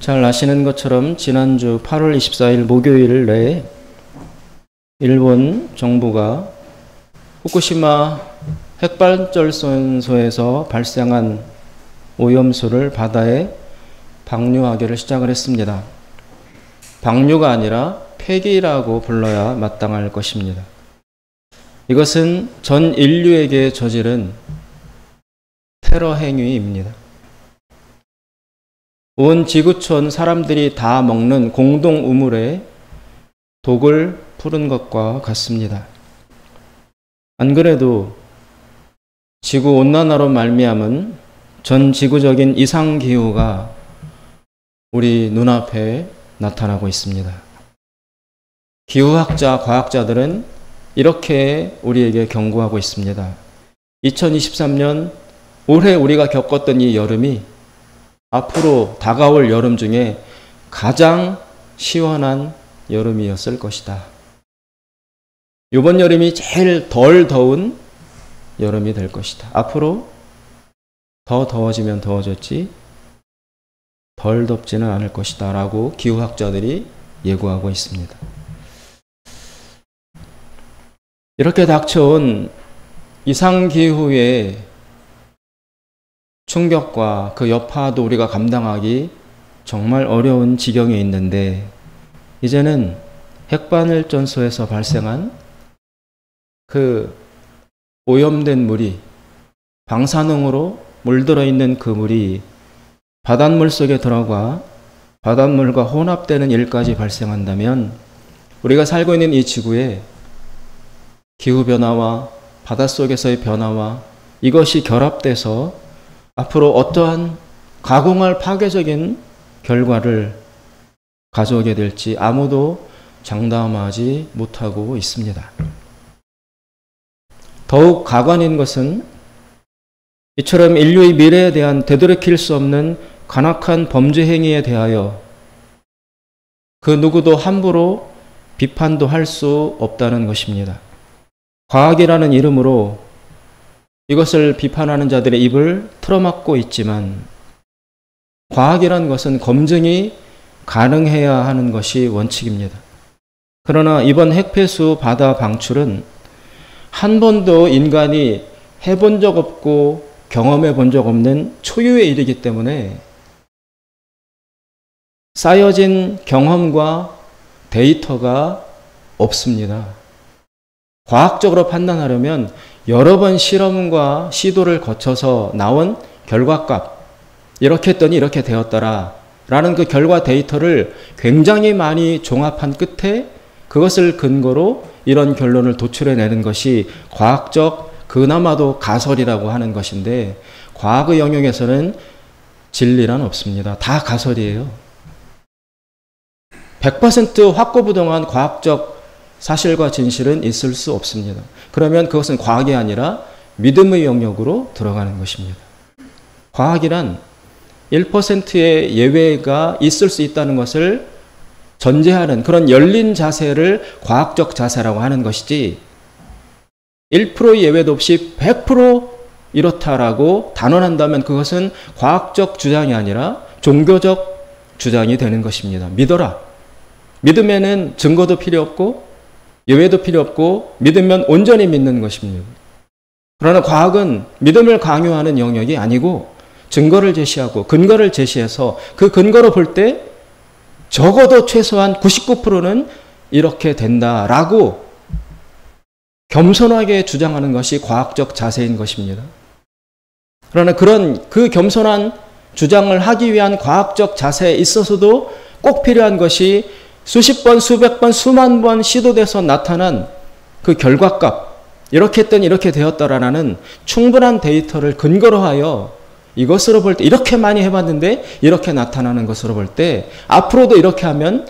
잘 아시는 것처럼 지난주 8월 24일 목요일 일본 정부가 후쿠시마 핵발전소에서 발생한 오염수를 바다에 방류하기를 시작을 했습니다. 방류가 아니라 폐기라고 불러야 마땅할 것입니다. 이것은 전 인류에게 저지른 테러 행위입니다. 온 지구촌 사람들이 다 먹는 공동 우물에 독을 푸른 것과 같습니다. 안 그래도 지구온난화로 말미암은 전 지구적인 이상기후가 우리 눈앞에 나타나고 있습니다. 기후학자, 과학자들은 이렇게 우리에게 경고하고 있습니다. 2023년 올해 우리가 겪었던 이 여름이 앞으로 다가올 여름 중에 가장 시원한 여름이었을 것이다. 이번 여름이 제일 덜 더운 여름이 될 것이다. 앞으로 더 더워지면 더워졌지 덜 덥지는 않을 것이다 라고 기후학자들이 예고하고 있습니다. 이렇게 닥쳐온 이상기후의 충격과 그 여파도 우리가 감당하기 정말 어려운 지경에 있는데, 이제는 핵발전소에서 발생한 그 오염된 물이, 방사능으로 물들어 있는 그 물이 바닷물 속에 들어가 바닷물과 혼합되는 일까지 발생한다면 우리가 살고 있는 이 지구에 기후변화와 바닷속에서의 변화와 이것이 결합돼서 앞으로 어떠한 가공할 파괴적인 결과를 가져오게 될지 아무도 장담하지 못하고 있습니다. 더욱 가관인 것은 이처럼 인류의 미래에 대한 되돌이킬 수 없는 간악한 범죄 행위에 대하여 그 누구도 함부로 비판도 할 수 없다는 것입니다. 과학이라는 이름으로 이것을 비판하는 자들의 입을 틀어막고 있지만, 과학이라는 것은 검증이 가능해야 하는 것이 원칙입니다. 그러나 이번 핵폐수 바다 방출은 한 번도 인간이 해본 적 없고 경험해 본 적 없는 초유의 일이기 때문에 쌓여진 경험과 데이터가 없습니다. 과학적으로 판단하려면 여러 번 실험과 시도를 거쳐서 나온 결과값, 이렇게 했더니 이렇게 되었더라 라는 그 결과 데이터를 굉장히 많이 종합한 끝에 그것을 근거로 이런 결론을 도출해내는 것이 과학적 그나마도 가설이라고 하는 것인데, 과학의 영역에서는 진리란 없습니다. 다 가설이에요. 100% 확고부동한 과학적 사실과 진실은 있을 수 없습니다. 그러면 그것은 과학이 아니라 믿음의 영역으로 들어가는 것입니다. 과학이란 1%의 예외가 있을 수 있다는 것을 전제하는 그런 열린 자세를 과학적 자세라고 하는 것이지, 1%의 예외도 없이 100% 이렇다라고 단언한다면 그것은 과학적 주장이 아니라 종교적 주장이 되는 것입니다. 믿어라. 믿음에는 증거도 필요 없고 예외도 필요 없고 믿으면 온전히 믿는 것입니다. 그러나 과학은 믿음을 강요하는 영역이 아니고 증거를 제시하고 근거를 제시해서 그 근거로 볼 때 적어도 최소한 99%는 이렇게 된다라고 겸손하게 주장하는 것이 과학적 자세인 것입니다. 그러나 그런 그 겸손한 주장을 하기 위한 과학적 자세에 있어서도 꼭 필요한 것이 수십 번, 수백 번, 수만 번 시도돼서 나타난 그 결과값, 이렇게 했더니 이렇게 되었더라라는 충분한 데이터를 근거로 하여 이것으로 볼 때 이렇게 많이 해봤는데 이렇게 나타나는 것으로 볼 때 앞으로도 이렇게 하면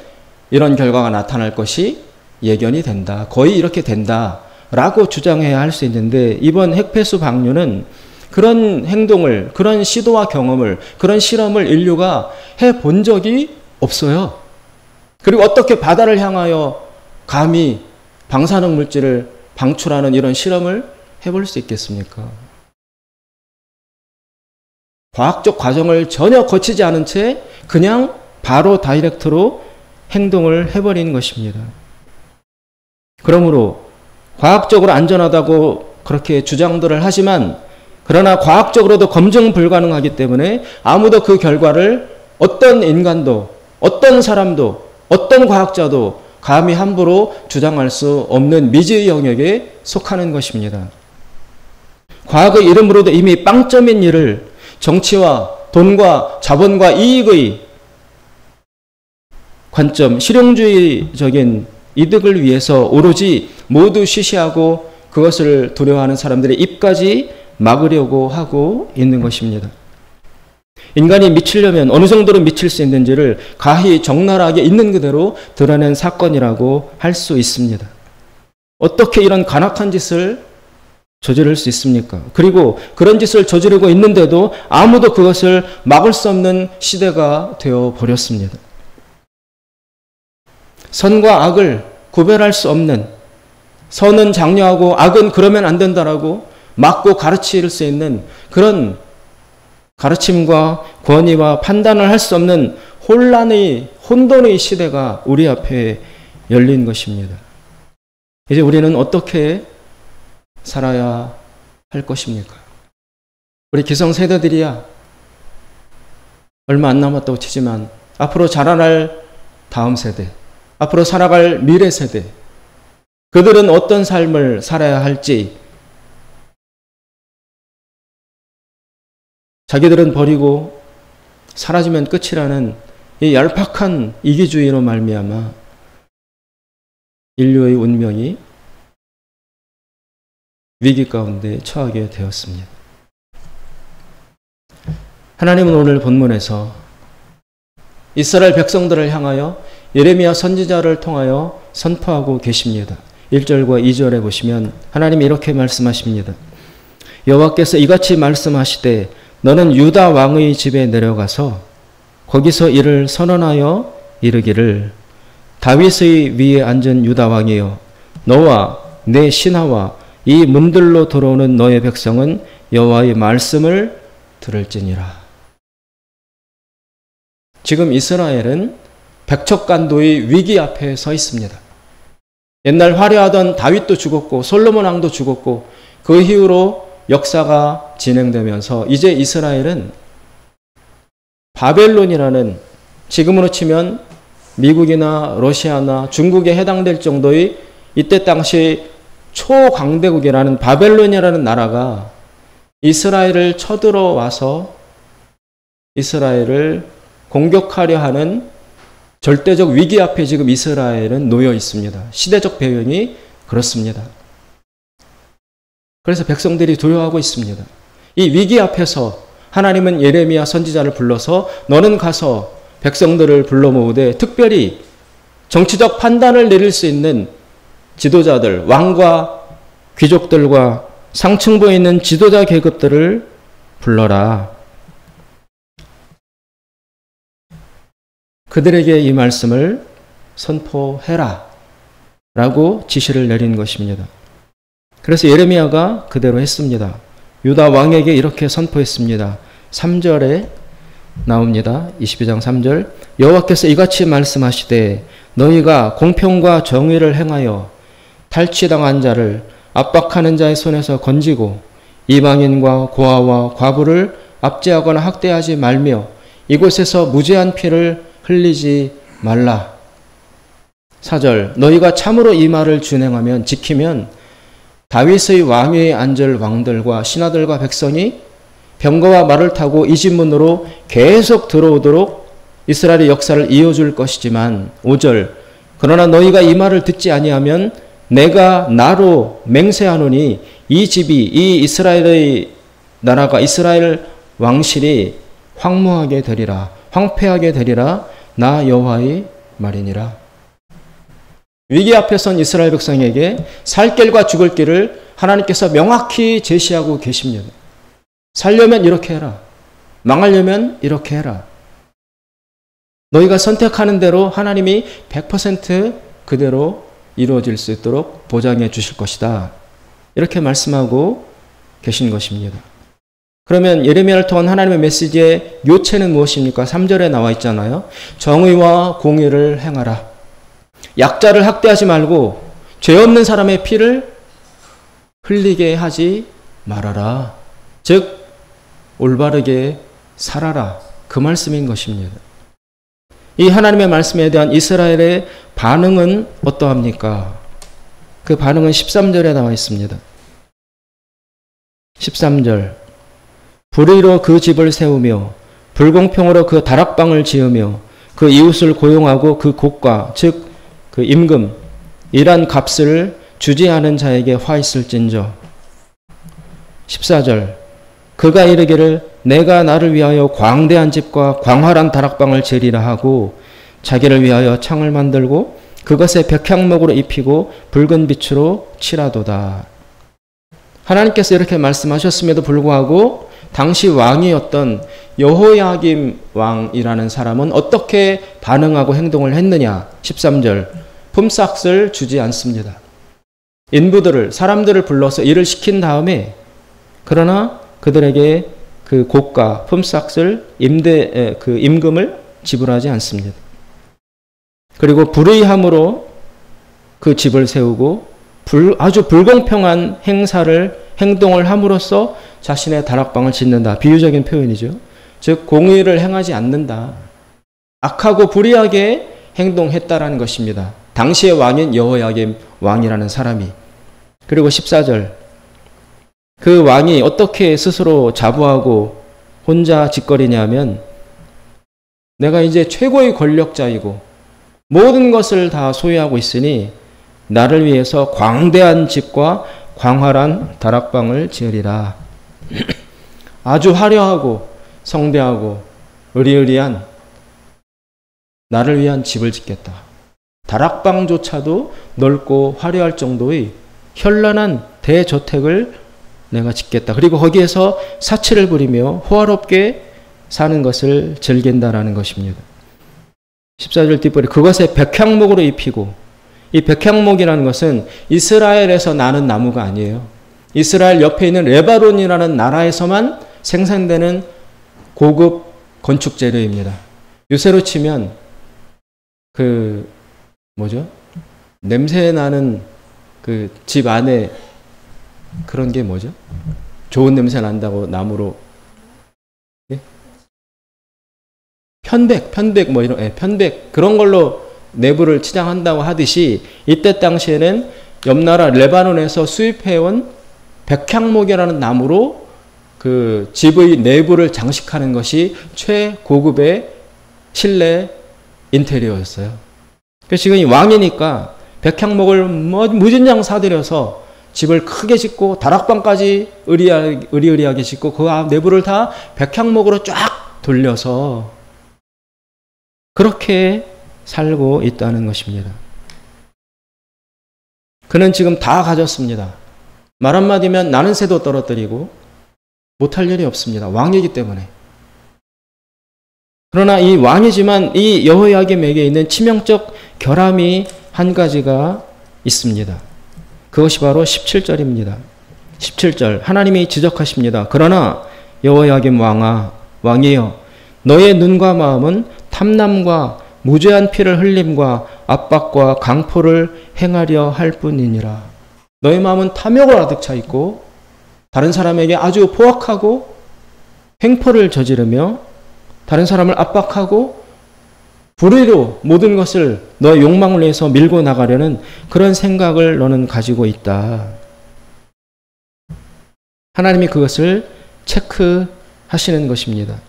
이런 결과가 나타날 것이 예견이 된다. 거의 이렇게 된다라고 주장해야 할 수 있는데, 이번 핵폐수 방류는 그런 행동을, 그런 시도와 경험을, 그런 실험을 인류가 해본 적이 없어요. 그리고 어떻게 바다를 향하여 감히 방사능 물질을 방출하는 이런 실험을 해볼 수 있겠습니까? 과학적 과정을 전혀 거치지 않은 채 그냥 바로 다이렉트로 행동을 해버리는 것입니다. 그러므로 과학적으로 안전하다고 그렇게 주장들을 하지만 그러나 과학적으로도 검증 불가능하기 때문에 아무도 그 결과를 어떤 인간도 어떤 사람도 어떤 과학자도 감히 함부로 주장할 수 없는 미지의 영역에 속하는 것입니다. 과학의 이름으로도 이미 빵점인 일을 정치와 돈과 자본과 이익의 관점, 실용주의적인 이득을 위해서 오로지 모두 쉬쉬하고 그것을 두려워하는 사람들의 입까지 막으려고 하고 있는 것입니다. 인간이 미치려면 어느 정도로 미칠 수 있는지를 가히 적나라하게 있는 그대로 드러낸 사건이라고 할 수 있습니다. 어떻게 이런 간악한 짓을 저지를 수 있습니까? 그리고 그런 짓을 저지르고 있는데도 아무도 그것을 막을 수 없는 시대가 되어 버렸습니다. 선과 악을 구별할 수 없는, 선은 장려하고 악은 그러면 안 된다라고 막고 가르칠 수 있는 그런 가르침과 권위와 판단을 할 수 없는 혼돈의 시대가 우리 앞에 열린 것입니다. 이제 우리는 어떻게 살아야 할 것입니까? 우리 기성세대들이야 얼마 안 남았다고 치지만 앞으로 자라날 다음 세대, 앞으로 살아갈 미래 세대, 그들은 어떤 삶을 살아야 할지 자기들은 버리고 사라지면 끝이라는 이 얄팍한 이기주의로 말미암아 인류의 운명이 위기 가운데 처하게 되었습니다. 하나님은 오늘 본문에서 이스라엘 백성들을 향하여 예레미야 선지자를 통하여 선포하고 계십니다. 1절과 2절에 보시면 하나님이 이렇게 말씀하십니다. 여호와께서 이같이 말씀하시되 너는 유다 왕의 집에 내려가서 거기서 이를 선언하여 이르기를 다윗의 위에 앉은 유다 왕이여 너와 내 신하와 이 문들로 들어오는 너의 백성은 여호와의 말씀을 들을지니라. 지금 이스라엘은 백척간도의 위기 앞에 서 있습니다. 옛날 화려하던 다윗도 죽었고 솔로몬 왕도 죽었고 그 이후로 역사가 진행되면서 이제 이스라엘은 바벨론이라는 지금으로 치면 미국이나 러시아나 중국에 해당될 정도의 이때 당시 초강대국이라는 바벨론이라는 나라가 이스라엘을 쳐들어와서 이스라엘을 공격하려 하는 절대적 위기 앞에 지금 이스라엘은 놓여 있습니다. 시대적 배경이 그렇습니다. 그래서 백성들이 두려워하고 있습니다. 이 위기 앞에서 하나님은 예레미야 선지자를 불러서 너는 가서 백성들을 불러 모으되 특별히 정치적 판단을 내릴 수 있는 지도자들, 왕과 귀족들과 상층부에 있는 지도자 계급들을 불러라. 그들에게 이 말씀을 선포해라 라고 지시를 내린 것입니다. 그래서 예레미야가 그대로 했습니다. 유다 왕에게 이렇게 선포했습니다. 3절에 나옵니다. 22장 3절 여호와께서 이같이 말씀하시되 너희가 공평과 정의를 행하여 탈취당한 자를 압박하는 자의 손에서 건지고 이방인과 고아와 과부를 압제하거나 학대하지 말며 이곳에서 무죄한 피를 흘리지 말라. 4절 너희가 참으로 이 말을 준행하면 지키면 다윗의 왕위에 앉을 왕들과 신하들과 백성이 병거와 말을 타고 이 집 문으로 계속 들어오도록 이스라엘의 역사를 이어줄 것이지만 5절 그러나 너희가 이 말을 듣지 아니하면 내가 나로 맹세하노니 이 집이 이 이스라엘의 나라가 이스라엘 왕실이 황무하게 되리라 황폐하게 되리라 나 여호와의 말이니라. 위기 앞에 선 이스라엘 백성에게 살 길과 죽을 길을 하나님께서 명확히 제시하고 계십니다. 살려면 이렇게 해라. 망하려면 이렇게 해라. 너희가 선택하는 대로 하나님이 100% 그대로 이루어질 수 있도록 보장해 주실 것이다. 이렇게 말씀하고 계신 것입니다. 그러면 예레미야를 통한 하나님의 메시지의 요체는 무엇입니까? 3절에 나와 있잖아요. 정의와 공의를 행하라. 약자를 학대하지 말고 죄 없는 사람의 피를 흘리게 하지 말아라. 즉 올바르게 살아라. 그 말씀인 것입니다. 이 하나님의 말씀에 대한 이스라엘의 반응은 어떠합니까? 그 반응은 13절에 나와 있습니다. 13절 불의로 그 집을 세우며 불공평으로 그 다락방을 지으며 그 이웃을 고용하고 그 고가 즉 그 임금 이란 값을 주지 않은 자에게 화 있을진저. 14절 그가 이르기를 내가 나를 위하여 광대한 집과 광활한 다락방을 지으리라 하고 자기를 위하여 창을 만들고 그것에 백향목으로 입히고 붉은 빛으로 칠하도다. 하나님께서 이렇게 말씀하셨음에도 불구하고 당시 왕이었던 여호야김 왕이라는 사람은 어떻게 반응하고 행동을 했느냐. 13절 품삯을 주지 않습니다. 인부들을 사람들을 불러서 일을 시킨 다음에 그러나 그들에게 그 고가 품삯을 임금을 지불하지 않습니다. 그리고 불의함으로 그 집을 세우고 아주 불공평한 행동을 함으로써 자신의 다락방을 짓는다. 비유적인 표현이죠. 즉 공의를 행하지 않는다. 악하고 불의하게 행동했다라는 것입니다. 당시의 왕인 여호야김 왕이라는 사람이. 그리고 14절 그 왕이 어떻게 스스로 자부하고 혼자 짓거리냐면 내가 이제 최고의 권력자이고 모든 것을 다 소유하고 있으니 나를 위해서 광대한 집과 광활한 다락방을 지으리라. 아주 화려하고 성대하고 의리의리한 나를 위한 집을 짓겠다. 다락방조차도 넓고 화려할 정도의 현란한 대저택을 내가 짓겠다. 그리고 거기에서 사치를 부리며 호화롭게 사는 것을 즐긴다라는 것입니다. 14절 뒷부분에 그것에 백향목으로 입히고 이 백향목이라는 것은 이스라엘에서 나는 나무가 아니에요. 이스라엘 옆에 있는 레바논이라는 나라에서만 생산되는 고급 건축 재료입니다. 요새로 치면 냄새 나는 그 집 안에 그런 게 뭐죠? 좋은 냄새 난다고 나무로 예? 편백 편백 그런 걸로 내부를 치장한다고 하듯이 이때 당시에는 옆나라 레바논에서 수입해온 백향목이라는 나무로 그 집의 내부를 장식하는 것이 최고급의 실내 인테리어였어요. 그래서 지금 이 왕이니까 백향목을 무진장 사들여서 집을 크게 짓고 다락방까지 의리의리하게 짓고 그 내부를 다 백향목으로 쫙 돌려서 그렇게 살고 있다는 것입니다. 그는 지금 다 가졌습니다. 말 한마디면 나는 새도 떨어뜨리고 못할 일이 없습니다. 왕이기 때문에. 그러나 이 왕이지만 이 여호야김에게 있는 치명적 결함이 한 가지가 있습니다. 그것이 바로 17절입니다. 17절 하나님이 지적하십니다. 그러나 여호야김 왕이여 너의 눈과 마음은 탐남과 무죄한 피를 흘림과 압박과 강포를 행하려 할 뿐이니라. 너의 마음은 탐욕을 가득 차 있고 다른 사람에게 아주 포악하고 횡포를 저지르며 다른 사람을 압박하고 불의로 모든 것을 너의 욕망을 위해서 밀고 나가려는 그런 생각을 너는 가지고 있다. 하나님이 그것을 체크하시는 것입니다.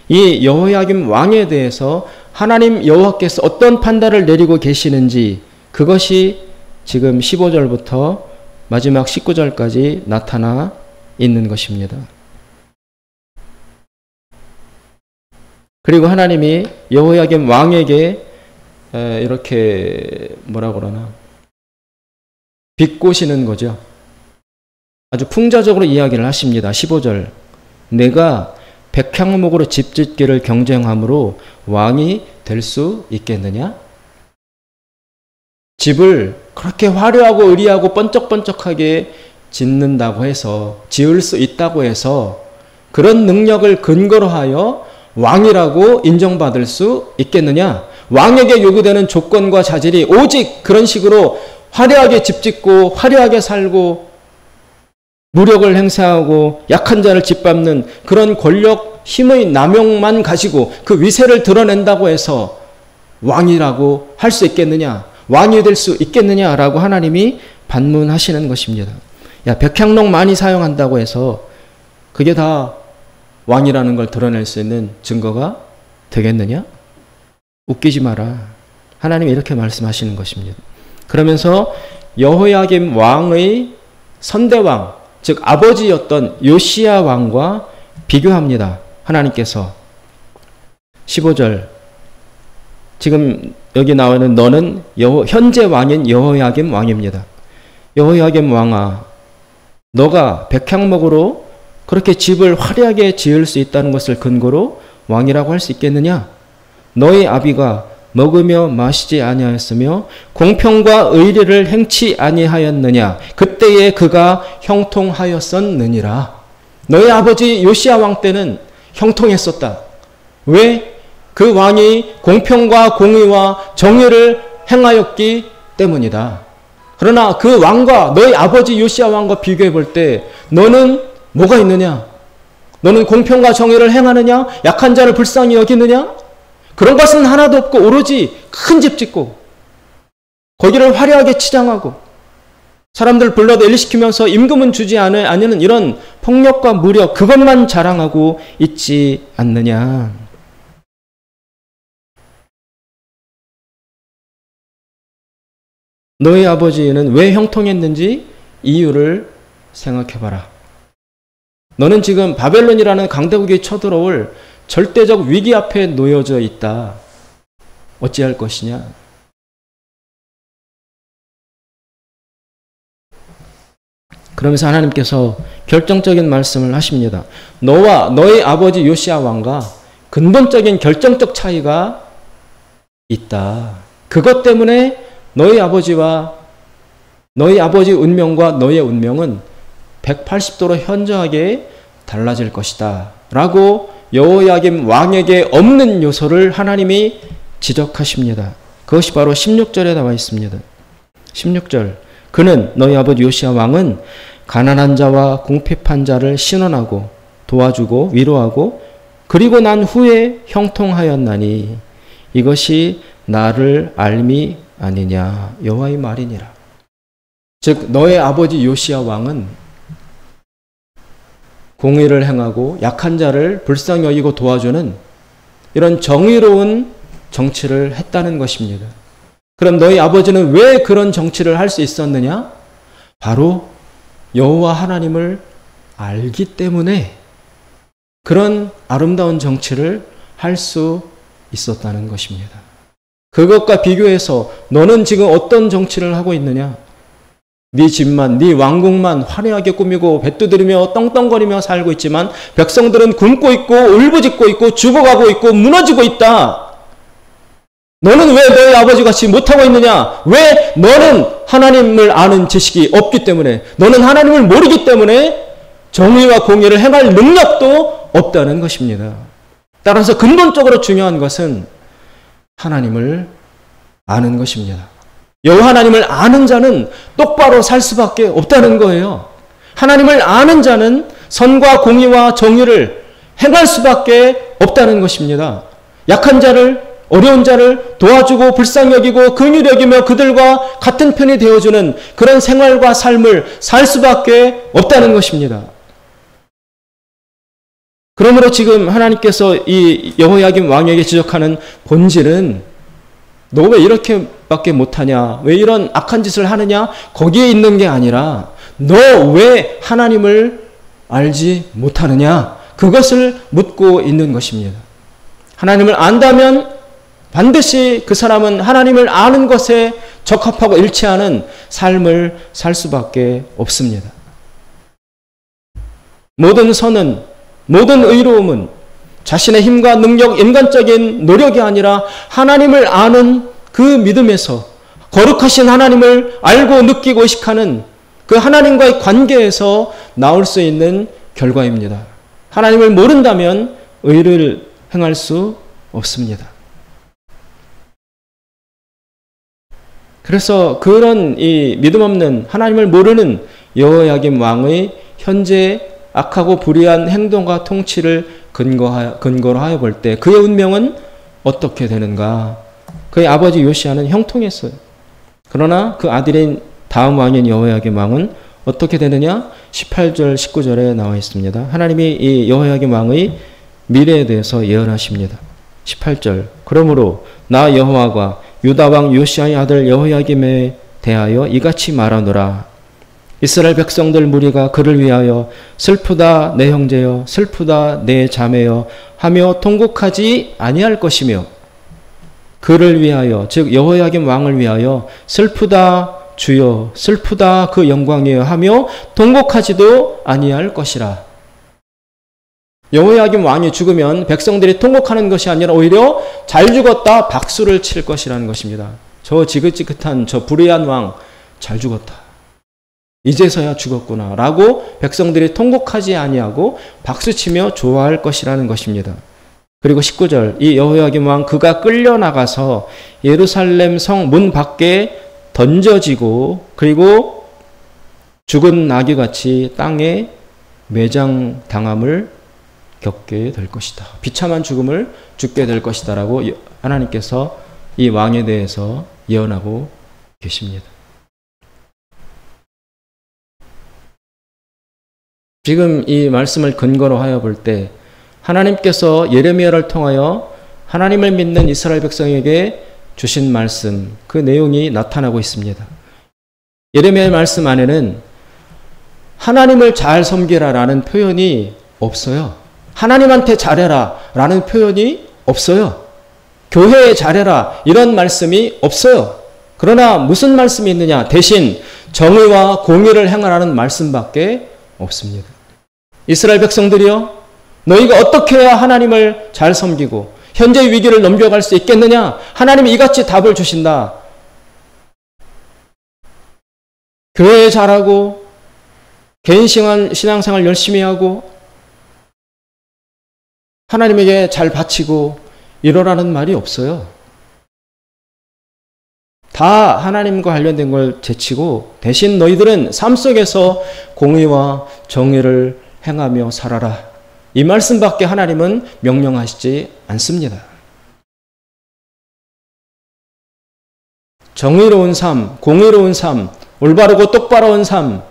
이 여호야김 왕에 대해서 하나님 여호와께서 어떤 판단을 내리고 계시는지 그것이 지금 15절부터 마지막 19절까지 나타나 있는 것입니다. 그리고 하나님이 여호야김 왕에게 이렇게 비꼬시는 거죠. 아주 풍자적으로 이야기를 하십니다. 15절 내가 백향목으로 집 짓기를 경쟁함으로 왕이 될 수 있겠느냐? 집을 그렇게 화려하고 의리하고 번쩍번쩍하게 짓는다고 해서 지을 수 있다고 해서 그런 능력을 근거로 하여 왕이라고 인정받을 수 있겠느냐? 왕에게 요구되는 조건과 자질이 오직 그런 식으로 화려하게 집짓고 화려하게 살고 무력을 행사하고 약한 자를 짓밟는 그런 권력, 힘의 남용만 가지고 그 위세를 드러낸다고 해서 왕이라고 할 수 있겠느냐? 왕이 될 수 있겠느냐라고 하나님이 반문하시는 것입니다. 야, 백향록 많이 사용한다고 해서 그게 다 왕이라는 걸 드러낼 수 있는 증거가 되겠느냐? 웃기지 마라. 하나님이 이렇게 말씀하시는 것입니다. 그러면서 여호야김 왕의 선대왕, 즉 아버지였던 요시야 왕과 비교합니다. 하나님께서 15절, 지금 여기 나오는 너는 현재 왕인 여호야김 왕입니다. 여호야김 왕아, 너가 백향목으로 그렇게 집을 화려하게 지을 수 있다는 것을 근거로 왕이라고 할 수 있겠느냐? 너희 아비가 먹으며 마시지 아니하였으며 공평과 의리를 행치 아니하였느냐? 그때에 그가 형통하였었느니라. 너희 아버지 요시야 왕 때는 형통했었다. 왜? 그 왕이 공평과 공의와 정의를 행하였기 때문이다. 그러나 그 왕과 너희 아버지 요시야 왕과 비교해 볼 때 너는 뭐가 있느냐? 너는 공평과 정의를 행하느냐? 약한 자를 불쌍히 여기느냐? 그런 것은 하나도 없고 오로지 큰 집 짓고 거기를 화려하게 치장하고 사람들 불러도 일시키면서 임금은 주지 않는 이런 폭력과 무력, 그것만 자랑하고 있지 않느냐? 너희 아버지는 왜 형통했는지 이유를 생각해봐라. 너는 지금 바벨론이라는 강대국이 쳐들어올 절대적 위기 앞에 놓여져 있다. 어찌할 것이냐? 그러면서 하나님께서 결정적인 말씀을 하십니다. 너와 너희 아버지 요시야 왕과 근본적인 결정적 차이가 있다. 그것 때문에 너희 아버지와 너희 아버지 운명과 너의 운명은 180도로 현저하게 달라질 것이다. 라고 여호야김 왕에게 없는 요소를 하나님이 지적하십니다. 그것이 바로 16절에 나와 있습니다. 16절, 그는 너희 아버지 요시야 왕은 가난한 자와 궁핍한 자를 신원하고 도와주고 위로하고 그리고 난 후에 형통하였나니 이것이 나를 알미 아니냐, 여호와의 말이니라. 즉 너의 아버지 요시야 왕은 공의를 행하고 약한 자를 불쌍히 여기고 도와주는 이런 정의로운 정치를 했다는 것입니다. 그럼 너희 아버지는 왜 그런 정치를 할 수 있었느냐? 바로 여호와 하나님을 알기 때문에 그런 아름다운 정치를 할 수 있었다는 것입니다. 그것과 비교해서 너는 지금 어떤 정치를 하고 있느냐? 네 집만, 네 왕국만 화려하게 꾸미고 뱃두드리며 떵떵거리며 살고 있지만 백성들은 굶고 있고 울부짖고 있고 죽어가고 있고 무너지고 있다. 너는 왜 너희 아버지 같이 못하고 있느냐? 왜? 너는 하나님을 아는 지식이 없기 때문에, 너는 하나님을 모르기 때문에 정의와 공의를 행할 능력도 없다는 것입니다. 따라서 근본적으로 중요한 것은 하나님을 아는 것입니다. 여호와 하나님을 아는 자는 똑바로 살 수밖에 없다는 거예요. 하나님을 아는 자는 선과 공의와 정의를 행할 수밖에 없다는 것입니다. 약한 자를, 어려운 자를 도와주고 불쌍히 여기고 긍휼히 여기며 그들과 같은 편이 되어주는 그런 생활과 삶을 살 수밖에 없다는 것입니다. 그러므로 지금 하나님께서 이 여호야김 왕에게 지적하는 본질은 너 왜 이렇게밖에 못하냐? 왜 이런 악한 짓을 하느냐? 거기에 있는 게 아니라 너 왜 하나님을 알지 못하느냐? 그것을 묻고 있는 것입니다. 하나님을 안다면 반드시 그 사람은 하나님을 아는 것에 적합하고 일치하는 삶을 살 수밖에 없습니다. 모든 선은, 모든 의로움은 자신의 힘과 능력, 인간적인 노력이 아니라 하나님을 아는 그 믿음에서 거룩하신 하나님을 알고 느끼고 의식하는 그 하나님과의 관계에서 나올 수 있는 결과입니다. 하나님을 모른다면 의를 행할 수 없습니다. 그래서 그런 이 믿음 없는 하나님을 모르는 여호야김 왕의 현재 악하고 불의한 행동과 통치를 근거로 하여 볼 때 그의 운명은 어떻게 되는가? 그의 아버지 요시야는 형통했어요. 그러나 그 아들인 다음 왕인 여호야김 왕은 어떻게 되느냐? 18절 19절에 나와 있습니다. 하나님이 이 여호야김 왕의 미래에 대해서 예언하십니다. 18절 그러므로 나 여호와가 유다 왕 요시야의 아들 여호야김에 대하여 이같이 말하노라. 이스라엘 백성들 무리가 그를 위하여 슬프다 내 형제여 슬프다 내 자매여 하며 통곡하지 아니할 것이며 그를 위하여 즉 여호야김 왕을 위하여 슬프다 주여 슬프다 그 영광이여 하며 통곡하지도 아니할 것이라. 여호야김 왕이 죽으면 백성들이 통곡하는 것이 아니라 오히려 잘 죽었다 박수를 칠 것이라는 것입니다. 저 지긋지긋한 저 불의한 왕 잘 죽었다. 이제서야 죽었구나 라고 백성들이 통곡하지 아니하고 박수치며 좋아할 것이라는 것입니다. 그리고 19절 이 여호야김 왕 그가 끌려나가서 예루살렘 성 문 밖에 던져지고 그리고 죽은 나귀같이 땅에 매장당함을 겪게 될 것이다. 비참한 죽음을 죽게 될 것이다 라고 하나님께서 이 왕에 대해서 예언하고 계십니다. 지금 이 말씀을 근거로 하여 볼 때 하나님께서 예레미야를 통하여 하나님을 믿는 이스라엘 백성에게 주신 말씀, 그 내용이 나타나고 있습니다. 예레미야의 말씀 안에는 하나님을 잘 섬기라라는 표현이 없어요. 하나님한테 잘해라 라는 표현이 없어요. 교회에 잘해라 이런 말씀이 없어요. 그러나 무슨 말씀이 있느냐? 대신 정의와 공의를 행하라는 말씀밖에 없습니다. 이스라엘 백성들이요, 너희가 어떻게 해야 하나님을 잘 섬기고 현재의 위기를 넘겨갈 수 있겠느냐? 하나님이 이같이 답을 주신다. 교회에 잘하고 개인 신앙생활 열심히 하고 하나님에게 잘 바치고 이러라는 말이 없어요. 다 하나님과 관련된 걸 제치고 대신 너희들은 삶 속에서 공의와 정의를 행하며 살아라. 이 말씀밖에 하나님은 명령하시지 않습니다. 정의로운 삶, 공의로운 삶, 올바르고 똑바로운 삶,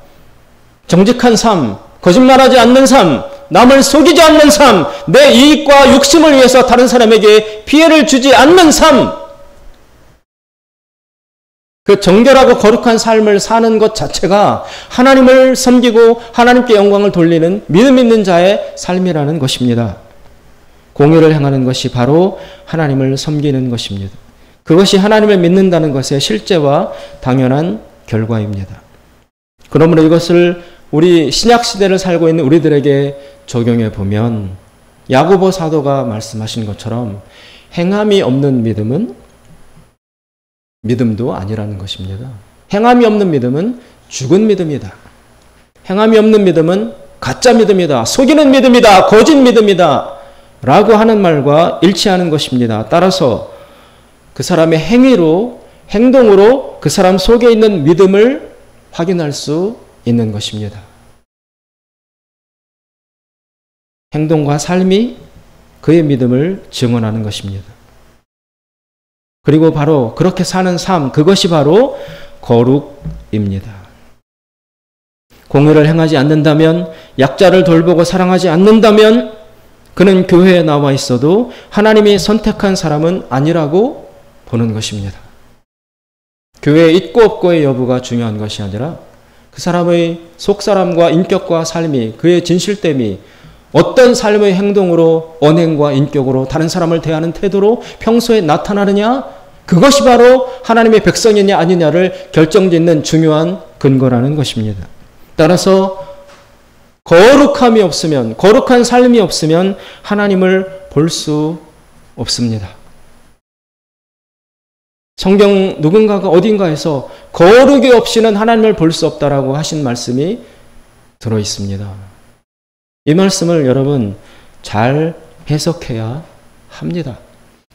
정직한 삶, 거짓말하지 않는 삶, 남을 속이지 않는 삶, 내 이익과 욕심을 위해서 다른 사람에게 피해를 주지 않는 삶, 그 정결하고 거룩한 삶을 사는 것 자체가 하나님을 섬기고 하나님께 영광을 돌리는 믿음 있는 자의 삶이라는 것입니다. 공의를 행하는 것이 바로 하나님을 섬기는 것입니다. 그것이 하나님을 믿는다는 것의 실제와 당연한 결과입니다. 그러므로 이것을 우리 신약시대를 살고 있는 우리들에게 적용해 보면 야고보 사도가 말씀하신 것처럼 행함이 없는 믿음은 믿음도 아니라는 것입니다. 행함이 없는 믿음은 죽은 믿음이다. 행함이 없는 믿음은 가짜 믿음이다. 속이는 믿음이다. 거짓 믿음이다. 라고 하는 말과 일치하는 것입니다. 따라서 그 사람의 행동으로 그 사람 속에 있는 믿음을 확인할 수 있는 것입니다. 행동과 삶이 그의 믿음을 증언하는 것입니다. 그리고 바로 그렇게 사는 삶, 그것이 바로 거룩입니다. 공의를 행하지 않는다면, 약자를 돌보고 사랑하지 않는다면 그는 교회에 나와 있어도 하나님이 선택한 사람은 아니라고 보는 것입니다. 교회에 있고 없고의 여부가 중요한 것이 아니라 그 사람의 속사람과 인격과 삶이, 그의 진실됨이 어떤 삶의 행동으로, 언행과 인격으로 다른 사람을 대하는 태도로 평소에 나타나느냐, 그것이 바로 하나님의 백성이냐 아니냐를 결정짓는 중요한 근거라는 것입니다. 따라서 거룩함이 없으면, 거룩한 삶이 없으면 하나님을 볼 수 없습니다. 성경 누군가가 어딘가에서 거룩이 없이는 하나님을 볼 수 없다라고 하신 말씀이 들어 있습니다. 이 말씀을 여러분 잘 해석해야 합니다.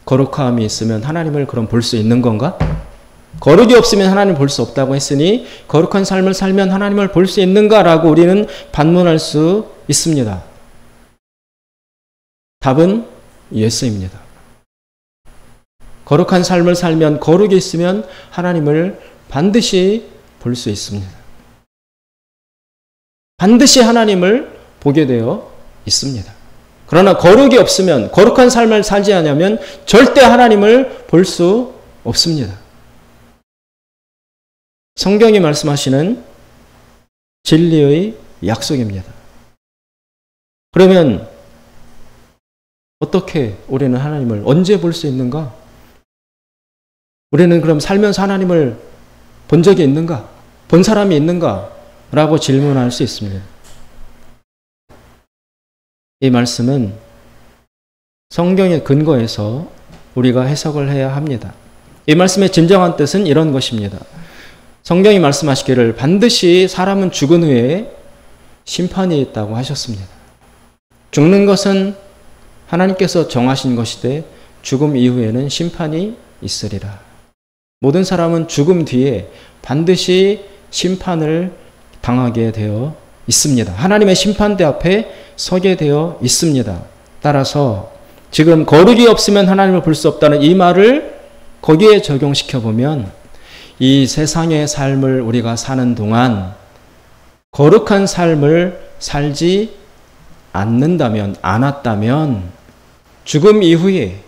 거룩함이 있으면 하나님을 그럼 볼 수 있는 건가? 거룩이 없으면 하나님을 볼 수 없다고 했으니 거룩한 삶을 살면 하나님을 볼 수 있는가라고 우리는 반문할 수 있습니다. 답은 예스입니다. 거룩한 삶을 살면, 거룩이 있으면 하나님을 반드시 볼 수 있습니다. 반드시 하나님을 보게 되어 있습니다. 그러나 거룩이 없으면, 거룩한 삶을 살지 않으면 절대 하나님을 볼 수 없습니다. 성경이 말씀하시는 진리의 약속입니다. 그러면 어떻게 우리는 하나님을 언제 볼 수 있는가? 우리는 그럼 살면서 하나님을 본 적이 있는가? 본 사람이 있는가? 라고 질문할 수 있습니다. 이 말씀은 성경의 근거에서 우리가 해석을 해야 합니다. 이 말씀의 진정한 뜻은 이런 것입니다. 성경이 말씀하시기를 반드시 사람은 죽은 후에 심판이 있다고 하셨습니다. 죽는 것은 하나님께서 정하신 것이되 죽음 이후에는 심판이 있으리라. 모든 사람은 죽음 뒤에 반드시 심판을 당하게 되어 있습니다. 하나님의 심판대 앞에 서게 되어 있습니다. 따라서 지금 거룩이 없으면 하나님을 볼 수 없다는 이 말을 거기에 적용시켜 보면 이 세상의 삶을 우리가 사는 동안 거룩한 삶을 살지 않았다면 죽음 이후에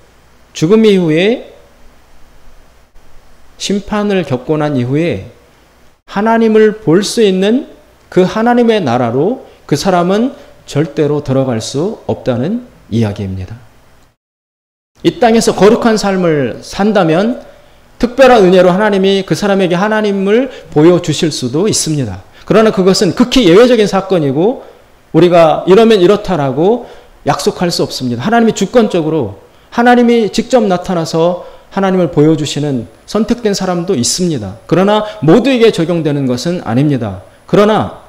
심판을 겪고 난 이후에 하나님을 볼 수 있는 그 하나님의 나라로 그 사람은 절대로 들어갈 수 없다는 이야기입니다. 이 땅에서 거룩한 삶을 산다면 특별한 은혜로 하나님이 그 사람에게 하나님을 보여주실 수도 있습니다. 그러나 그것은 극히 예외적인 사건이고 우리가 이러면 이렇다라고 약속할 수 없습니다. 하나님이 주권적으로 하나님이 직접 나타나서 하나님을 보여주시는 선택된 사람도 있습니다. 그러나 모두에게 적용되는 것은 아닙니다. 그러나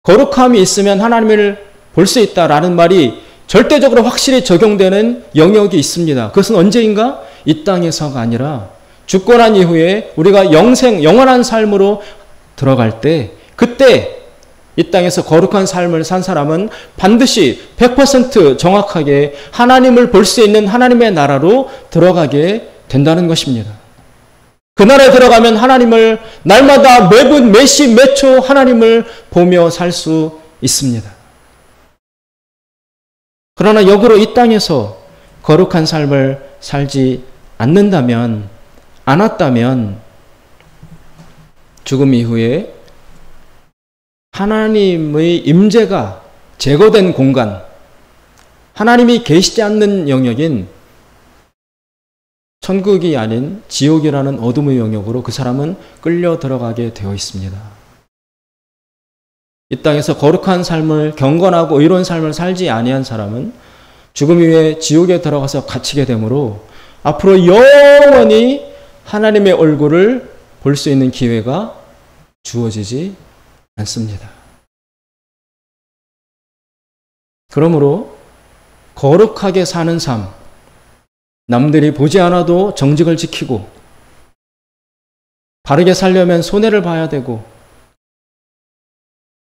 거룩함이 있으면 하나님을 볼 수 있다라는 말이 절대적으로 확실히 적용되는 영역이 있습니다. 그것은 언제인가? 이 땅에서가 아니라 죽고 난 이후에 우리가 영원한 삶으로 들어갈 때, 그때 이 땅에서 거룩한 삶을 산 사람은 반드시 100% 정확하게 하나님을 볼 수 있는 하나님의 나라로 들어가게 된다는 것입니다. 그 나라에 들어가면 하나님을 날마다 매분 매시 매초 하나님을 보며 살 수 있습니다. 그러나 역으로 이 땅에서 거룩한 삶을 살지 않았다면 죽음 이후에 하나님의 임재가 제거된 공간, 하나님이 계시지 않는 영역인 천국이 아닌 지옥이라는 어둠의 영역으로 그 사람은 끌려 들어가게 되어 있습니다. 이 땅에서 거룩한 삶을, 경건하고 의로운 삶을 살지 아니한 사람은 죽음 이후에 지옥에 들어가서 갇히게 되므로 앞으로 영원히 하나님의 얼굴을 볼 수 있는 기회가 주어지지 않습니다. 그러므로 거룩하게 사는 삶, 남들이 보지 않아도 정직을 지키고 바르게 살려면 손해를 봐야 되고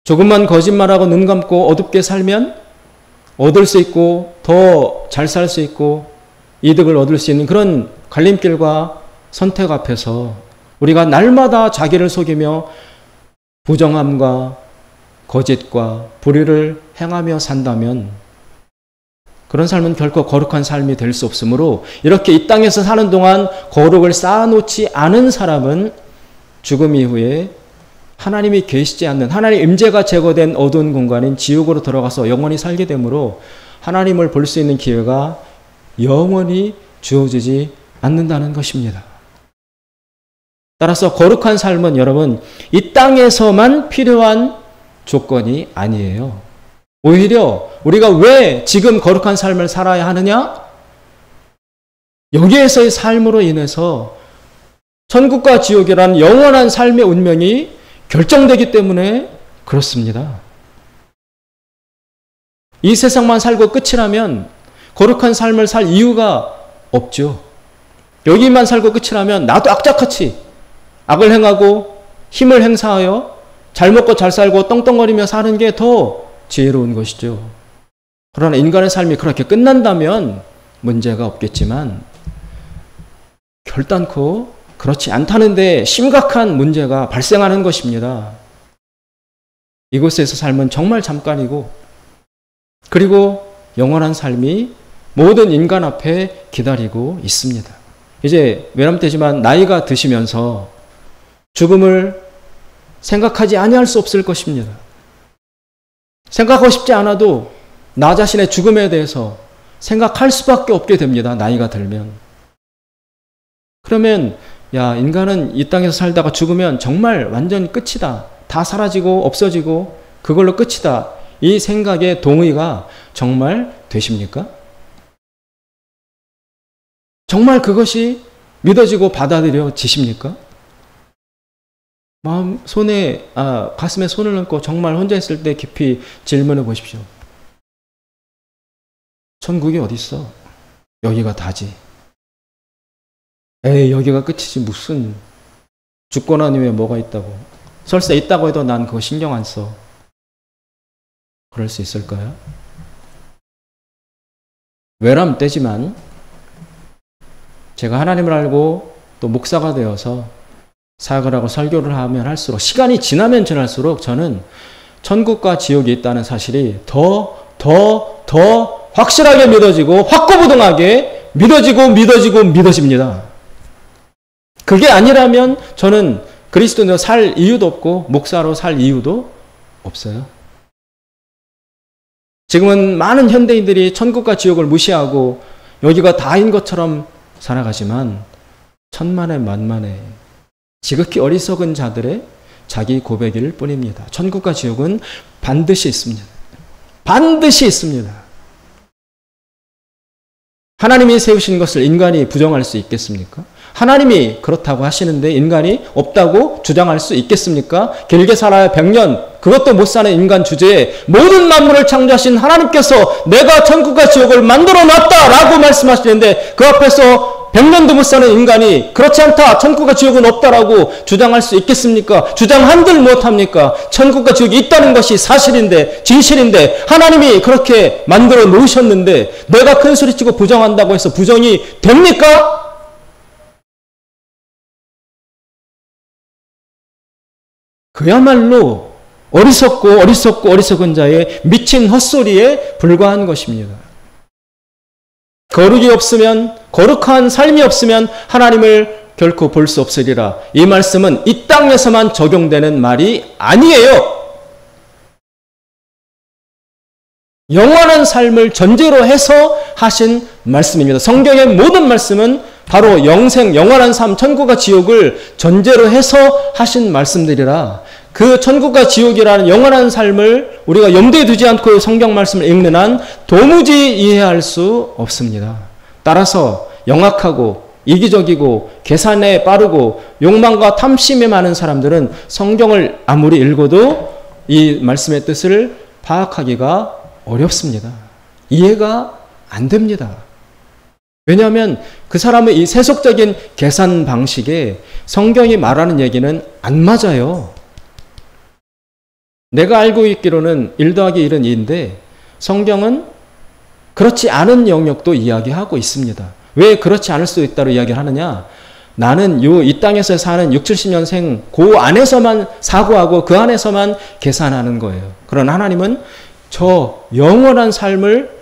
조금만 거짓말하고 눈 감고 어둡게 살면 얻을 수 있고 더 잘 살 수 있고 이득을 얻을 수 있는 그런 갈림길과 선택 앞에서 우리가 날마다 자기를 속이며 부정함과 거짓과 불의를 행하며 산다면 그런 삶은 결코 거룩한 삶이 될 수 없으므로 이렇게 이 땅에서 사는 동안 거룩을 쌓아놓지 않은 사람은 죽음 이후에 하나님이 계시지 않는, 하나님의 임재가 제거된 어두운 공간인 지옥으로 들어가서 영원히 살게 되므로 하나님을 볼 수 있는 기회가 영원히 주어지지 않는다는 것입니다. 따라서 거룩한 삶은 여러분 이 땅에서만 필요한 조건이 아니에요. 오히려 우리가 왜 지금 거룩한 삶을 살아야 하느냐? 여기에서의 삶으로 인해서 천국과 지옥이란 영원한 삶의 운명이 결정되기 때문에 그렇습니다. 이 세상만 살고 끝이라면 거룩한 삶을 살 이유가 없죠. 여기만 살고 끝이라면 나도 악착같이 악을 행하고 힘을 행사하여 잘 먹고 잘 살고 떵떵거리며 사는 게 더 지혜로운 것이죠. 그러나 인간의 삶이 그렇게 끝난다면 문제가 없겠지만 결단코 그렇지 않다는데 심각한 문제가 발생하는 것입니다. 이곳에서 삶은 정말 잠깐이고 그리고 영원한 삶이 모든 인간 앞에 기다리고 있습니다. 이제 외람되지만 나이가 드시면서 죽음을 생각하지 아니할 수 없을 것입니다. 생각하고 싶지 않아도 나 자신의 죽음에 대해서 생각할 수밖에 없게 됩니다. 나이가 들면. 그러면 야, 인간은 이 땅에서 살다가 죽으면 정말 완전 끝이다. 다 사라지고 없어지고 그걸로 끝이다. 이 생각에 동의가 정말 되십니까? 정말 그것이 믿어지고 받아들여지십니까? 가슴에 손을 얹고 정말 혼자 있을 때 깊이 질문해 보십시오. 천국이 어디 있어? 여기가 다지. 에이, 여기가 끝이지 무슨 죽고 난 후에 뭐가 있다고. 설사 있다고 해도 난 그거 신경 안 써. 그럴 수 있을까요? 외람되지만 제가 하나님을 알고 또 목사가 되어서 사역을 하고 설교를 하면 할수록 시간이 지나면 지날수록 저는 천국과 지옥이 있다는 사실이 더 확실하게 믿어지고 확고부동하게 믿어집니다. 그게 아니라면 저는 그리스도인으로 살 이유도 없고 목사로 살 이유도 없어요. 지금은 많은 현대인들이 천국과 지옥을 무시하고 여기가 다인 것처럼 살아가지만 천만에 만만에 지극히 어리석은 자들의 자기 고백일 뿐입니다. 천국과 지옥은 반드시 있습니다. 반드시 있습니다. 하나님이 세우신 것을 인간이 부정할 수 있겠습니까? 하나님이 그렇다고 하시는데 인간이 없다고 주장할 수 있겠습니까? 길게 살아야 100년, 그것도 못 사는 인간 주제에 모든 만물을 창조하신 하나님께서 내가 천국과 지옥을 만들어 놨다라고 말씀하시는데 그 앞에서 100년도 못 사는 인간이 그렇지 않다, 천국과 지옥은 없다라고 주장할 수 있겠습니까? 주장한들 못합니까? 천국과 지옥이 있다는 것이 사실인데, 진실인데 하나님이 그렇게 만들어 놓으셨는데 내가 큰 소리치고 부정한다고 해서 부정이 됩니까? 그야말로 어리석은 자의 미친 헛소리에 불과한 것입니다. 거룩이 없으면, 거룩한 삶이 없으면 하나님을 결코 볼 수 없으리라. 이 말씀은 이 땅에서만 적용되는 말이 아니에요. 영원한 삶을 전제로 해서 하신 말씀입니다. 성경의 모든 말씀은 바로 영생, 영원한 삶, 천국과 지옥을 전제로 해서 하신 말씀들이라 그 천국과 지옥이라는 영원한 삶을 우리가 염두에 두지 않고 성경 말씀을 읽는 한 도무지 이해할 수 없습니다. 따라서 영악하고 이기적이고 계산에 빠르고 욕망과 탐심에 많은 사람들은 성경을 아무리 읽어도 이 말씀의 뜻을 파악하기가 어렵습니다. 이해가 안 됩니다. 왜냐하면 그 사람의 이 세속적인 계산 방식에 성경이 말하는 얘기는 안 맞아요. 내가 알고 있기로는 1 더하기 1은 2인데 성경은 그렇지 않은 영역도 이야기하고 있습니다. 왜 그렇지 않을 수 있다고 이야기를 하느냐? 나는 이 땅에서 사는 60, 70년생 그 안에서만 사고하고 그 안에서만 계산하는 거예요. 그러나 하나님은 저 영원한 삶을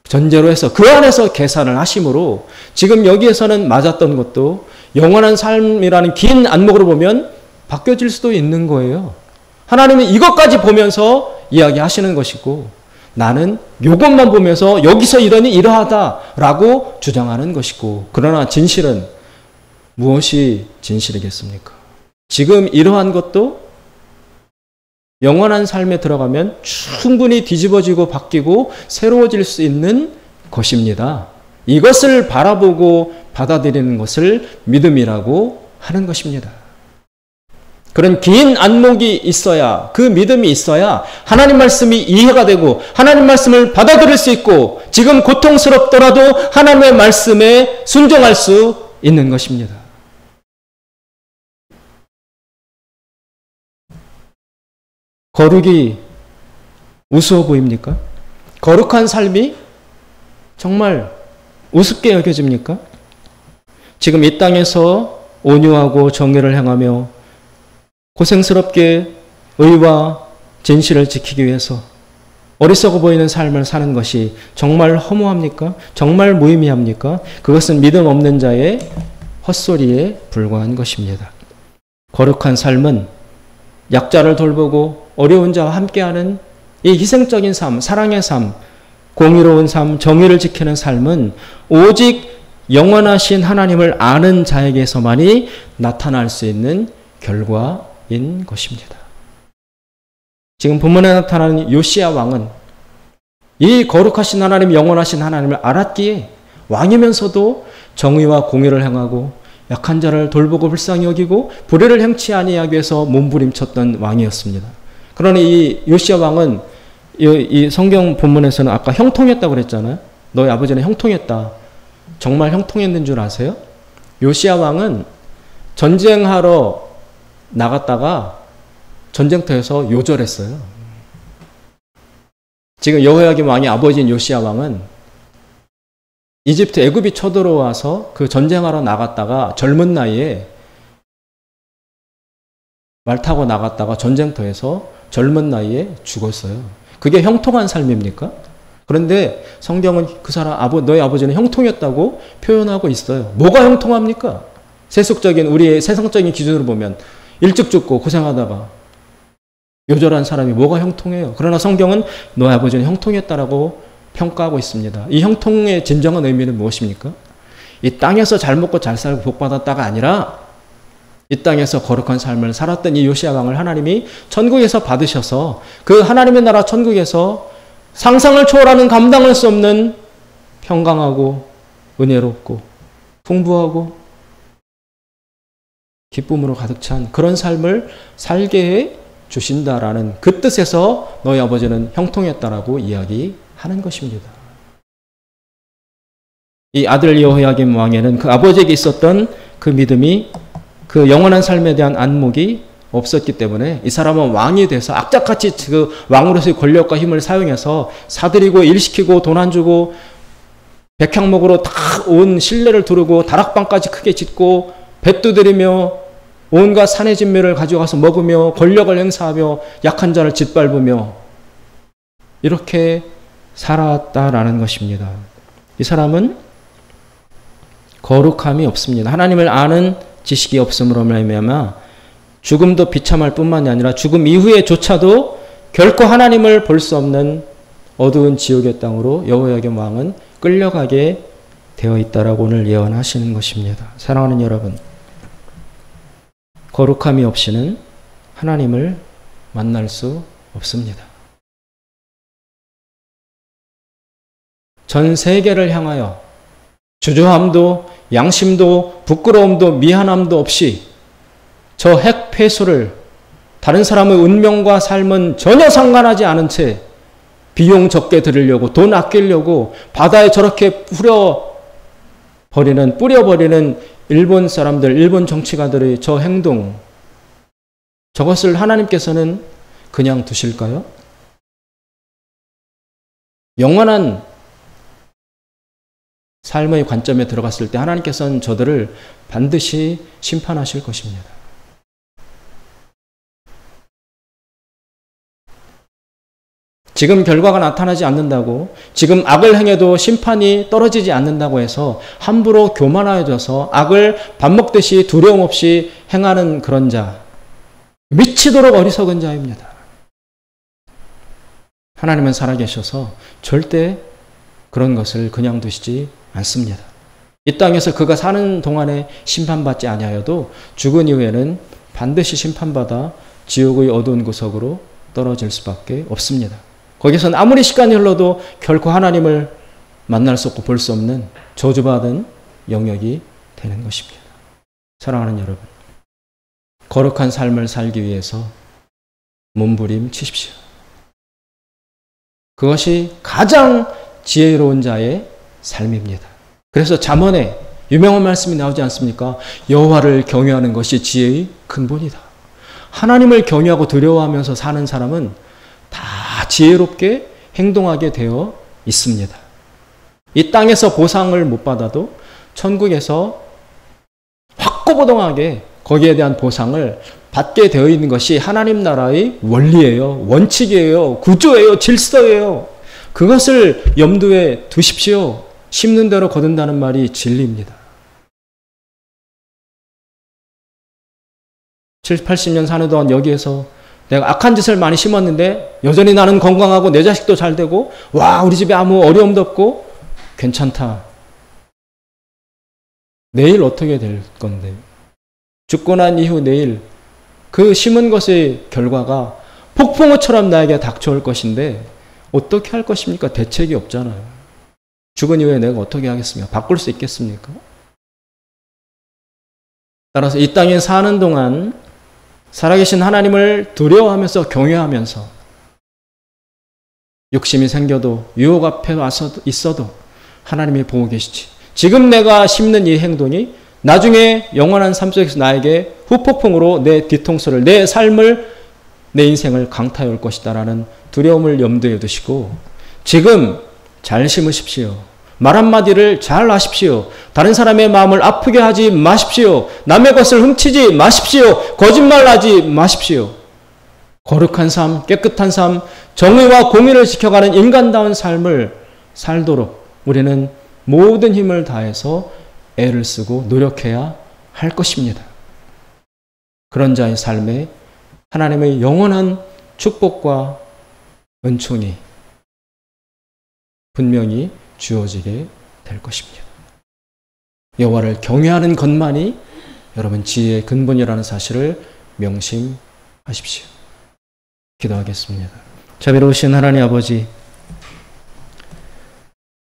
전제로 해서 그 안에서 계산을 하심으로 지금 여기에서는 맞았던 것도 영원한 삶이라는 긴 안목으로 보면 바뀌어질 수도 있는 거예요. 하나님은 이것까지 보면서 이야기하시는 것이고 나는 이것만 보면서 여기서 이러니 이러하다라고 주장하는 것이고 그러나 진실은 무엇이 진실이겠습니까? 지금 이러한 것도 영원한 삶에 들어가면 충분히 뒤집어지고 바뀌고 새로워질 수 있는 것입니다. 이것을 바라보고 받아들이는 것을 믿음이라고 하는 것입니다. 그런 긴 안목이 있어야, 그 믿음이 있어야 하나님 말씀이 이해가 되고 하나님 말씀을 받아들일 수 있고 지금 고통스럽더라도 하나님의 말씀에 순종할 수 있는 것입니다. 거룩이 우스워 보입니까? 거룩한 삶이 정말 우습게 여겨집니까? 지금 이 땅에서 온유하고 정의를 행하며 고생스럽게 의와 진실을 지키기 위해서 어리석어 보이는 삶을 사는 것이 정말 허무합니까? 정말 무의미합니까? 그것은 믿음 없는 자의 헛소리에 불과한 것입니다. 거룩한 삶은 약자를 돌보고 어려운 자와 함께하는 이 희생적인 삶, 사랑의 삶, 공의로운 삶, 정의를 지키는 삶은 오직 영원하신 하나님을 아는 자에게서만이 나타날 수 있는 결과인 것입니다. 지금 본문에 나타나는 요시야 왕은 이 거룩하신 하나님, 영원하신 하나님을 알았기에 왕이면서도 정의와 공의를 행하고 약한 자를 돌보고 불쌍히 여기고 불의를 행치 아니하기 위해서 몸부림쳤던 왕이었습니다. 그러나 이 요시야 왕은 이 성경 본문에서는 아까 형통했다고 그랬잖아요. 너희 아버지는 형통했다. 정말 형통했는 줄 아세요? 요시야 왕은 전쟁하러 나갔다가 전쟁터에서 요절했어요. 지금 여호야김 왕의 아버지인 요시야 왕은 이집트 애굽이 쳐들어와서 그 전쟁하러 나갔다가 젊은 나이에 말 타고 나갔다가 전쟁터에서 젊은 나이에 죽었어요. 그게 형통한 삶입니까? 그런데 성경은 그 사람 너희 아버지는 형통했다고 표현하고 있어요. 뭐가 형통합니까? 세속적인 우리의 세상적인 기준으로 보면 일찍 죽고 고생하다가 요절한 사람이 뭐가 형통해요? 그러나 성경은 너희 아버지는 형통했다라고 평가하고 있습니다. 이 형통의 진정한 의미는 무엇입니까? 이 땅에서 잘 먹고 잘 살고 복받았다가 아니라 이 땅에서 거룩한 삶을 살았던 이 요시야 왕을 하나님이 천국에서 받으셔서 그 하나님의 나라 천국에서 상상을 초월하는 감당할 수 없는 평강하고 은혜롭고 풍부하고 기쁨으로 가득 찬 그런 삶을 살게 해 주신다라는 그 뜻에서 너희 아버지는 형통했다라고 이야기하는 것입니다. 이 아들 여호야김 왕에는 그 아버지에게 있었던 그 믿음이 그 영원한 삶에 대한 안목이 없었기 때문에 이 사람은 왕이 돼서 악착같이 그 왕으로서의 권력과 힘을 사용해서 사들이고 일시키고 돈 안 주고 백향목으로 다 온 신뢰를 두르고 다락방까지 크게 짓고 배 두드리며 온갖 산의 진미를 가져가서 먹으며 권력을 행사하며 약한 자를 짓밟으며 이렇게 살았다라는 것입니다. 이 사람은 거룩함이 없습니다. 하나님을 아는 지식이 없음으로 말미암아 죽음도 비참할 뿐만이 아니라 죽음 이후에조차도 결코 하나님을 볼 수 없는 어두운 지옥의 땅으로 여호야김 왕은 끌려가게 되어 있다라고 오늘 예언하시는 것입니다. 사랑하는 여러분, 거룩함이 없이는 하나님을 만날 수 없습니다. 전 세계를 향하여 주저함도 양심도 부끄러움도 미안함도 없이 저 핵폐수를 다른 사람의 운명과 삶은 전혀 상관하지 않은 채 비용 적게 들으려고 돈 아끼려고 바다에 저렇게 뿌려버리는 일본 사람들, 일본 정치가들의 저 행동, 저것을 하나님께서는 그냥 두실까요? 영원한 삶의 관점에 들어갔을 때 하나님께서는 저들을 반드시 심판하실 것입니다. 지금 결과가 나타나지 않는다고, 지금 악을 행해도 심판이 떨어지지 않는다고 해서 함부로 교만하여져서 악을 밥 먹듯이 두려움 없이 행하는 그런 자, 미치도록 어리석은 자입니다. 하나님은 살아계셔서 절대 그런 것을 그냥 두시지 않습니다. 이 땅에서 그가 사는 동안에 심판받지 아니하여도 죽은 이후에는 반드시 심판받아 지옥의 어두운 구석으로 떨어질 수밖에 없습니다. 거기서는 아무리 시간이 흘러도 결코 하나님을 만날 수 없고 볼 수 없는 저주받은 영역이 되는 것입니다. 사랑하는 여러분, 거룩한 삶을 살기 위해서 몸부림치십시오. 그것이 가장 지혜로운 자의 삶입니다. 그래서 잠언에 유명한 말씀이 나오지 않습니까? 여호와를 경외하는 것이 지혜의 근본이다. 하나님을 경외하고 두려워하면서 사는 사람은 다 지혜롭게 행동하게 되어 있습니다. 이 땅에서 보상을 못 받아도 천국에서 확고부동하게 거기에 대한 보상을 받게 되어 있는 것이 하나님 나라의 원리예요. 원칙이에요. 구조예요. 질서예요. 그것을 염두에 두십시오. 심는 대로 거둔다는 말이 진리입니다. 70, 80년 사는 동안 여기에서 내가 악한 짓을 많이 심었는데 여전히 나는 건강하고 내 자식도 잘 되고 와 우리 집에 아무 어려움도 없고 괜찮다. 내일 어떻게 될 건데? 죽고 난 이후 내일 그 심은 것의 결과가 폭풍우처럼 나에게 닥쳐올 것인데 어떻게 할 것입니까? 대책이 없잖아요. 죽은 이후에 내가 어떻게 하겠습니까? 바꿀 수 있겠습니까? 따라서 이 땅에 사는 동안 살아계신 하나님을 두려워하면서 경외하면서 욕심이 생겨도 유혹 앞에 와서 있어도 하나님이 보고 계시지. 지금 내가 심는 이 행동이 나중에 영원한 삶 속에서 나에게 후폭풍으로 내 뒤통수를, 내 삶을, 내 인생을 강타해 올 것이다라는 두려움을 염두에 두시고 지금 잘 심으십시오. 말 한마디를 잘 하십시오. 다른 사람의 마음을 아프게 하지 마십시오. 남의 것을 훔치지 마십시오. 거짓말하지 마십시오. 거룩한 삶, 깨끗한 삶, 정의와 공의를 지켜가는 인간다운 삶을 살도록 우리는 모든 힘을 다해서 애를 쓰고 노력해야 할 것입니다. 그런 자의 삶에 하나님의 영원한 축복과 은총이 분명히 주어지게 될 것입니다. 여호와를 경외하는 것만이 여러분 지혜의 근본이라는 사실을 명심하십시오. 기도하겠습니다. 자비로우신 하나님 아버지,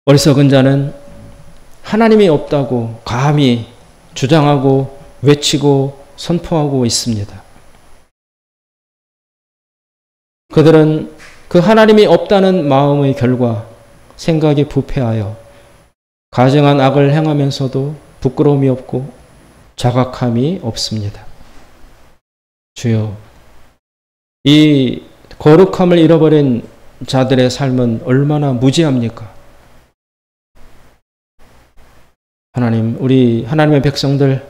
어리석은 자는 하나님이 없다고 감히 주장하고 외치고 선포하고 있습니다. 그들은 그 하나님이 없다는 마음의 결과 생각이 부패하여 가증한 악을 행하면서도 부끄러움이 없고 자각함이 없습니다. 주여, 이 거룩함을 잃어버린 자들의 삶은 얼마나 무지합니까? 하나님, 우리 하나님의 백성들,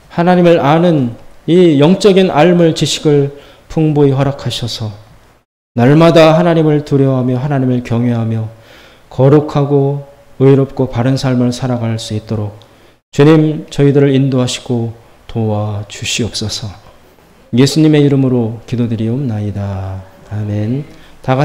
하나님을 아는 이 영적인 알물 지식을 풍부히 허락하셔서 날마다 하나님을 두려워하며 하나님을 경외하며 거룩하고 의롭고 바른 삶을 살아갈 수 있도록 주님 저희들을 인도하시고 도와주시옵소서. 예수님의 이름으로 기도드리옵나이다. 아멘. 다 같이